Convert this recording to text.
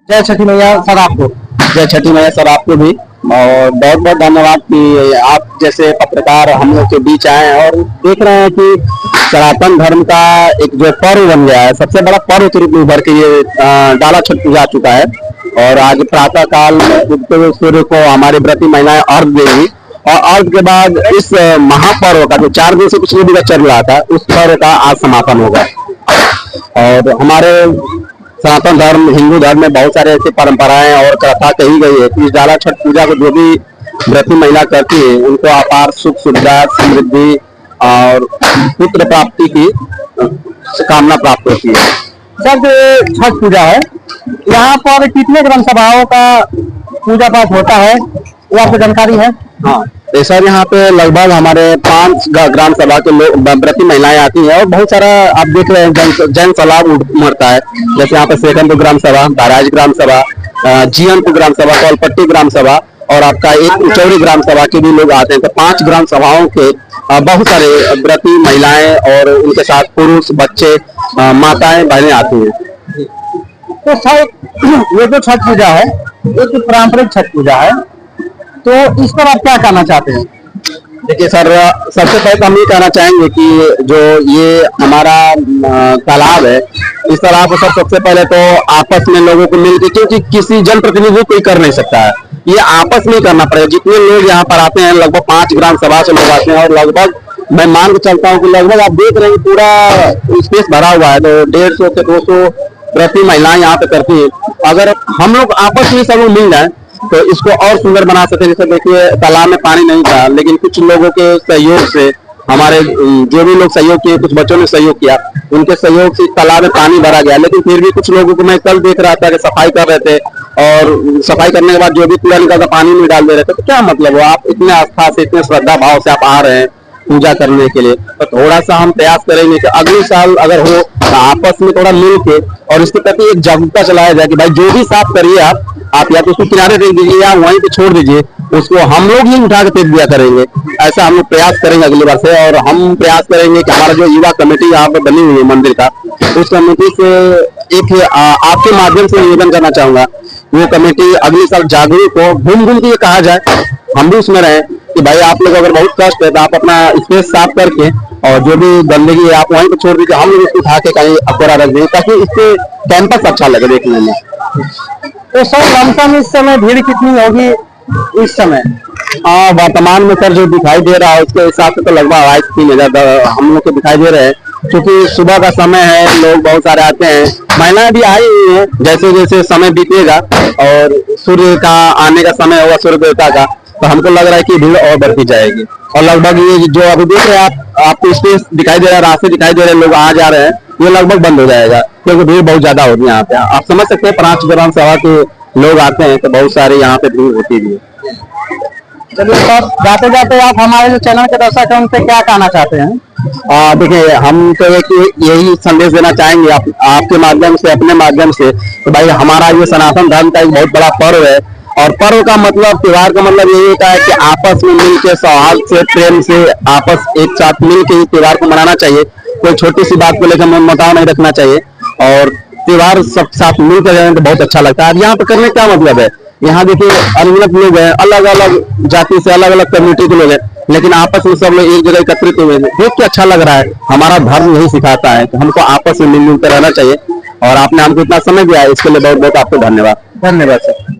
जय छठी मैया सर आपको। जय छठी मैया सर आपको भी। और बहुत बहुत धन्यवाद कि आप जैसे पत्रकार हम लोग के बीच आए हैं और देख रहे हैं कि सनातन धर्म का एक जो पर्व बन गया है, सबसे बड़ा पर्व के रूप में उभर के ये डाला छठ पूजा आ चुका है। और आज प्रातः काल में उगते हुए सूर्य को हमारी व्रती महिलाएं अर्घ देंगी और अर्घ के बाद इस महापर्व का जो 4 दिन से पिछले दिन चल रहा था, उस पर्व का आज समापन होगा। और हमारे सनातन धर्म हिंदू धर्म में बहुत सारे ऐसी परंपराएं और कथा कही गई है कि इस डाला छठ पूजा को जो भी व्रती महिला करती है उनको अपार सुख सुविधा समृद्धि और पुत्र प्राप्ति की कामना प्राप्त होती है। सर जो छठ पूजा है, यहाँ पर कितने ग्राम सभाओं का पूजा पाठ होता है, वो आपको जानकारी है? हाँ सर, यहाँ पे लगभग हमारे 5 ग्राम सभा के लोग व्रती महिलाएं आती हैं और बहुत सारा आप देख रहे हैं जन सलाब उमड़ता है। जैसे यहाँ पे सेकंदपुर ग्राम सभा, बहराइच ग्राम सभा, जीवनपुर ग्राम सभा, कौलपट्टी ग्राम सभा और आपका एक उचौड़ी ग्राम सभा के भी लोग आते हैं। तो 5 ग्राम सभाओं के बहुत सारे व्रती महिलाएं और उनके साथ पुरुष बच्चे माताएं बहनें आती हैं। तो सर ये जो छठ पूजा है, एक पारंपरिक छठ पूजा है, तो इस पर आप क्या कहना चाहते हैं? देखिए सर, सबसे पहले तो हम ये कहना चाहेंगे कि जो ये हमारा तालाब है, इस तालाब को सबसे पहले तो आपस में लोगों को मिलकर, क्योंकि किसी जनप्रतिनिधि कोई कर नहीं सकता है, ये आपस में करना पड़ेगा। जितने लोग यहाँ पर आते हैं, लगभग 5 ग्राम सभा से लोग आते हैं और लगभग मैं मान के चलता हूँ कि लगभग आप देख रहे हैं पूरा स्पेस भरा हुआ है, तो 150 से 200 व्रती महिलाएं यहाँ पे करती है। अगर हम लोग आपस में सब लोग मिल जाए तो इसको और सुंदर बना सकते हैं। जैसे देखिए तालाब में पानी नहीं था, लेकिन कुछ लोगों के सहयोग से, हमारे जो भी लोग सहयोग किए, कुछ बच्चों ने सहयोग किया, उनके सहयोग से तालाब में पानी भरा गया। लेकिन फिर भी कुछ लोगों को मैं कल देख रहा था कि सफाई कर रहे थे और सफाई करने के बाद जो भी कूड़ा निकलता पानी में डाल दे रहे थे। तो क्या मतलब हो, आप इतने आस्था से, इतने श्रद्धा भाव से आप आ रहे हैं पूजा करने के लिए, तो थोड़ा सा हम प्रयास करेंगे कि अगले साल अगर हो तो आपस में थोड़ा मिल के और इसके प्रति एक जागरूकता चलाया जाए कि भाई जो भी साफ करिए आप या तो उसको किनारे रख दीजिए या वहीं पे छोड़ दीजिए, उसको हम लोग ही उठा के फेंक दिया करेंगे। ऐसा हम लोग प्रयास करेंगे अगली बार से। और हम प्रयास करेंगे कि हमारा जो युवा कमेटी यहाँ पे बनी हुई है मंदिर का, उस कमेटी से एक आपके माध्यम से निवेदन करना चाहूंगा, वो कमेटी अगले साल जागरूक हो, घूम घूम के कहा जाए, हम भी उसमें रहे कि भाई आप लोग अगर बहुत कष्ट है तो आप अपना स्पेस साफ करके और जो भी गंदगी है आप वहीं पे छोड़ दीजिए, हम लोग इसको उठा के कहीं अकोरा रख देंगे ताकि इससे कैंपस अच्छा लगे देखने में। तो सर लमसम इस समय भीड़ कितनी होगी इस समय? वर्तमान में सर जो दिखाई दे रहा है उसके हिसाब से तो लगभग 2,500-3,000 हम लोग को दिखाई दे रहे हैं, क्योंकि सुबह का समय है, लोग बहुत सारे आते हैं, महिलाएं भी आई हुई हैं। जैसे जैसे समय बीतेगा और सूर्य का आने का समय होगा, सूर्य देवता का, तो हमको लग रहा है कि भीड़ और बढ़ती जाएगी। और लगभग ये जो अभी देख रहे हैं आपको स्पेस दिखाई दे रहा है, रास्ते दिखाई दे रहे हैं, लोग आ जा रहे हैं, ये लगभग बंद हो जाएगा क्योंकि भीड़ बहुत ज्यादा होगी यहाँ पे। आप समझ सकते हैं 5 ग्राम सभा के लोग आते हैं तो बहुत सारे यहाँ पे भीड़ होती भी है। चलिए सर, जाते जाते आप हमारे जो चैनल के दर्शक हैं उनसे क्या कहना चाहते हैं? देखिए हम तो यही संदेश देना चाहेंगे आपके माध्यम से, अपने माध्यम से, तो भाई हमारा ये सनातन धर्म का एक बहुत बड़ा पर्व है। और पर्व का मतलब, त्योहार का मतलब यही होता है कि आपस में मिलकर सौहार्द से, प्रेम से आपस एक साथ मिलकर इस त्योहार को मनाना चाहिए। कोई छोटी सी बात को लेकर मनमुटाव नहीं रखना चाहिए और त्योहार सब साथ मिलकर जाए तो बहुत अच्छा लगता है। यहाँ पे करने का मतलब है, यहाँ देखिए अनगिनत लोग हैं, अलग अलग जाति से, अलग अलग कम्युनिटी के लोग हैं, लेकिन आपस में सब लोग एक जगह एकत्रित हुए हैं। देख के अच्छा लग रहा है। हमारा धर्म यही सिखाता है कि हमको आपस में मिलजुल कर रहना चाहिए और आपने हमको इतना समय दिया है, इसके लिए बहुत बहुत आपको धन्यवाद। धन्यवाद सर।